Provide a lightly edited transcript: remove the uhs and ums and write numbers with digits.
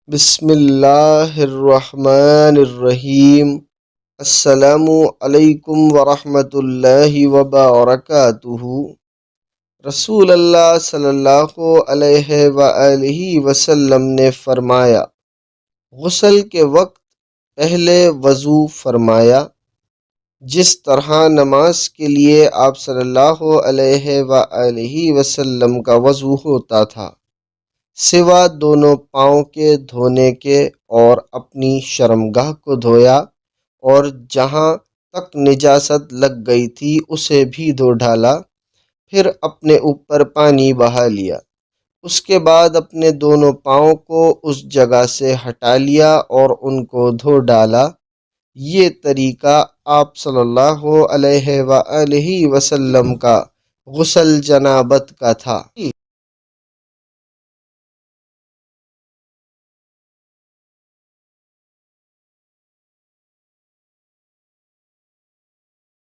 بسم اللہ الرحمن الرحیم۔ السلام علیکم ورحمۃ اللہ وبرکاتہ۔ رسول اللہ صلی اللہ علیہ وآلہ وسلم نے فرمایا، غسل کے وقت پہلے وضو فرمایا، جس طرح نماز کے لیے آپ صلی اللہ علیہ وآلہ وسلم کا وضو ہوتا تھا، سوا دونوں پاؤں کے دھونے کے، اور اپنی شرمگاہ کو دھویا، اور جہاں تک نجاست لگ گئی تھی اسے بھی دھو ڈالا، پھر اپنے اوپر پانی بہا لیا، اس کے بعد اپنے دونوں پاؤں کو اس جگہ سے ہٹا لیا اور ان کو دھو ڈالا۔ یہ طریقہ آپ صلی اللہ علیہ وآلہ وسلم کا غسل جنابت کا تھا۔